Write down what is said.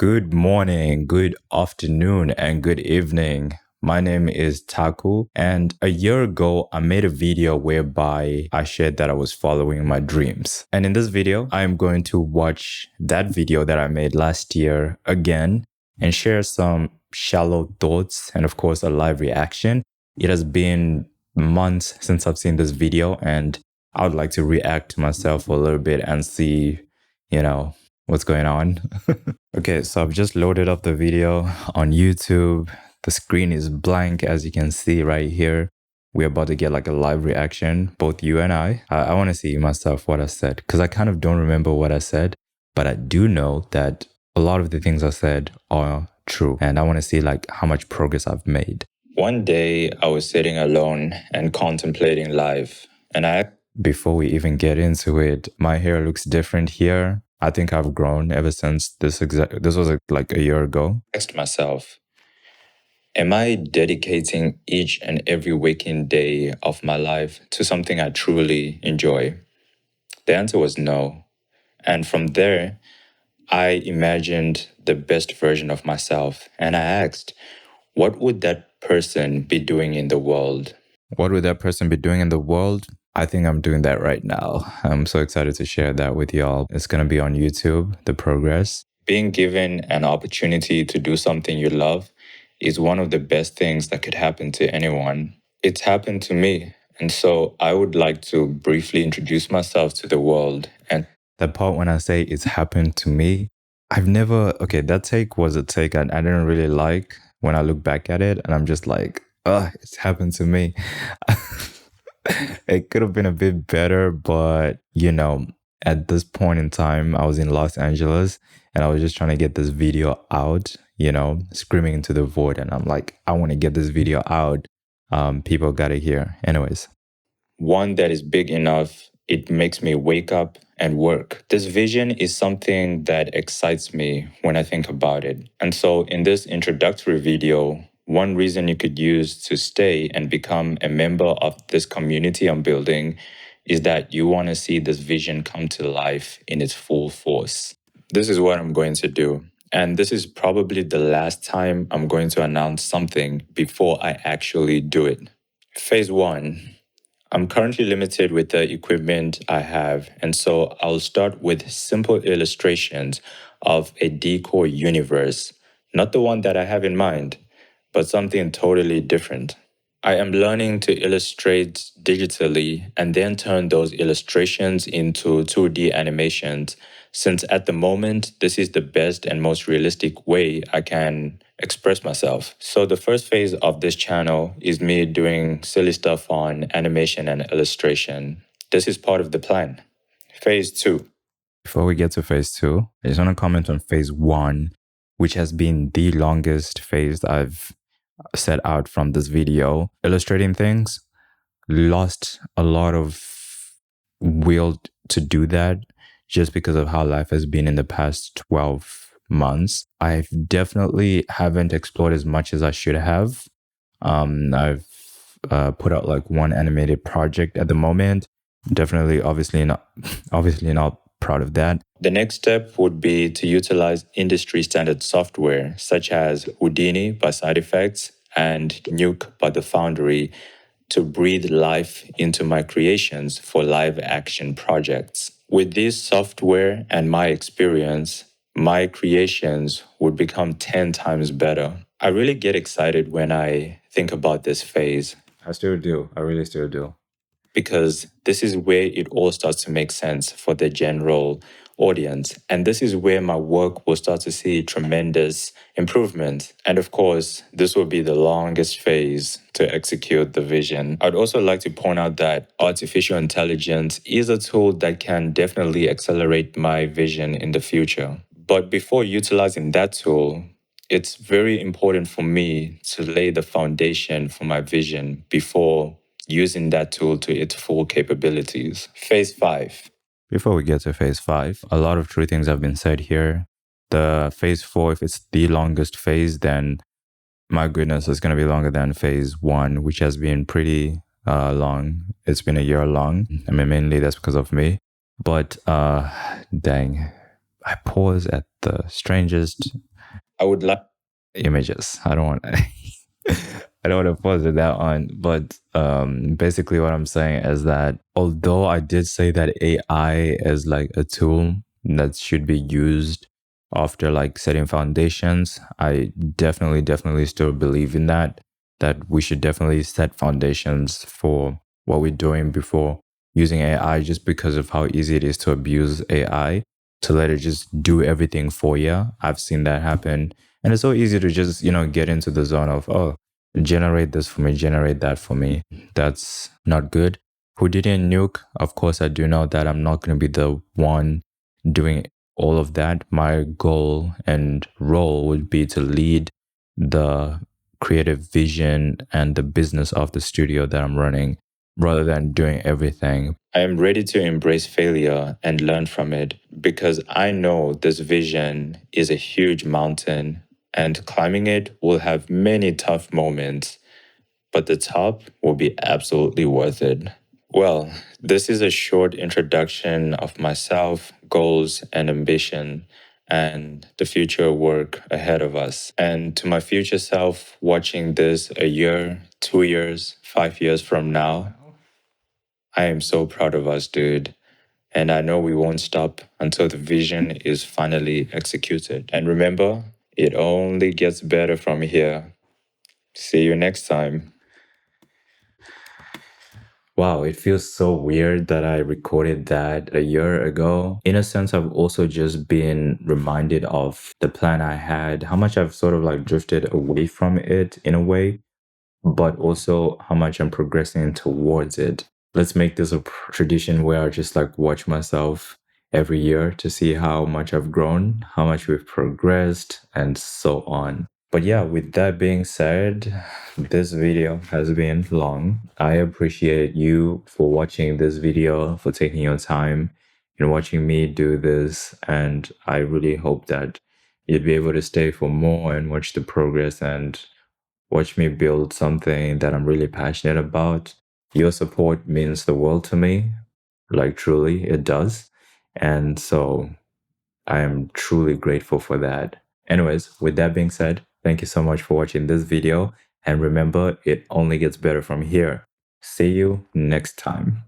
Good morning, good afternoon, and good evening. My name is Taku, and a year ago, I made a video whereby I shared that I was following my dreams. And in this video, I am going to watch that video that I made last year again and share some shallow thoughts and, of course, a live reaction. It has been months since I've seen this video, and I would like to react to myself for a little bit and see, what's going on. Okay, so I've just loaded up the video on YouTube. The screen is blank, as you can see right here. We're about to get like a live reaction, both you and I. I want to see myself what I said, because I kind of don't remember what I said, but I do know that a lot of the things I said are true, and I want to see like how much progress I've made. One day, I was sitting alone and contemplating life, and before we even get into it, my hair looks different here. I think I've grown ever since this was like a year ago. I asked myself, am I dedicating each and every waking day of my life to something I truly enjoy? The answer was no. And from there, I imagined the best version of myself, and I asked, what would that person be doing in the world? What would that person be doing in the world? I think I'm doing that right now. I'm so excited to share that with y'all. It's going to be on YouTube, the progress. Being given an opportunity to do something you love is one of the best things that could happen to anyone. It's happened to me. And so I would like to briefly introduce myself to the world. And the part when I say it's happened to me, that take was a take I didn't really like when I look back at it. And I'm just like, it's happened to me. It could have been a bit better, but at this point in time, I was in Los Angeles and I was just trying to get this video out, screaming into the void. And I'm like, I want to get this video out. People got to hear. Anyways. One that is big enough, it makes me wake up and work. This vision is something that excites me when I think about it. And so in this introductory video, one reason you could use to stay and become a member of this community I'm building is that you want to see this vision come to life in its full force. This is what I'm going to do. And this is probably the last time I'm going to announce something before I actually do it. Phase 1. I'm currently limited with the equipment I have, and so I'll start with simple illustrations of a decor universe, not the one that I have in mind, but something totally different. I am learning to illustrate digitally and then turn those illustrations into 2D animations, since at the moment, this is the best and most realistic way I can express myself. So the first phase of this channel is me doing silly stuff on animation and illustration. This is part of the plan. Phase 2. Before we get to phase 2, I just want to comment on phase 1, which has been the longest phase I've set out from this video. Illustrating things, lost a lot of will to do that just because of how life has been in the past 12 months. I definitely haven't explored as much as I should have. I've put out like one animated project at the moment. Obviously not proud of that. The next step would be to utilize industry standard software such as Houdini by Side Effects and Nuke by The Foundry to breathe life into my creations for live action projects. With this software and my experience, my creations would become 10 times better. I really get excited when I think about this phase. I still do. I really still do. Because this is where it all starts to make sense for the general audience. And this is where my work will start to see tremendous improvement. And of course, this will be the longest phase to execute the vision. I'd also like to point out that artificial intelligence is a tool that can definitely accelerate my vision in the future. But before utilizing that tool, it's very important for me to lay the foundation for my vision before using that tool to its full capabilities. Phase 5. Before we get to phase 5, a lot of true things have been said here. The phase 4, if it's the longest phase, then my goodness, it's going to be longer than phase 1, which has been pretty long. It's been a year long. I mean, mainly that's because of me. But dang, I pause at the strangest I would like images. I don't want I don't want to pause with that on, but basically what I'm saying is that although I did say that AI is like a tool that should be used after like setting foundations, I definitely still believe in that we should definitely set foundations for what we're doing before using AI, just because of how easy it is to abuse AI, to let it just do everything for you. I've seen that happen. And it's so easy to just, get into the zone of, oh, generate this for me, generate that for me. That's not good. Houdini Nuke, of course, I do know that I'm not going to be the one doing all of that. My goal and role would be to lead the creative vision and the business of the studio that I'm running rather than doing everything. I am ready to embrace failure and learn from it because I know this vision is a huge mountain and climbing it will have many tough moments, but the top will be absolutely worth it. Well, this is a short introduction of myself, goals, and ambition, and the future work ahead of us. And to my future self watching this a year, 2 years, 5 years from now, I am so proud of us, dude. And I know we won't stop until the vision is finally executed. And remember, it only gets better from here. See you next time. Wow, it feels so weird that I recorded that a year ago. In a sense, I've also just been reminded of the plan I had, how much I've sort of like drifted away from it in a way, but also how much I'm progressing towards it. Let's make this a tradition where I just like watch myself every year to see how much I've grown, how much we've progressed, and so on. But yeah, with that being said, this video has been long. I appreciate you for watching this video, for taking your time and watching me do this. And I really hope that you'd be able to stay for more and watch the progress and watch me build something that I'm really passionate about. Your support means the world to me. Like, truly, it does. And so I am truly grateful for that. Anyways, with that being said, thank you so much for watching this video. And remember, it only gets better from here. See you next time.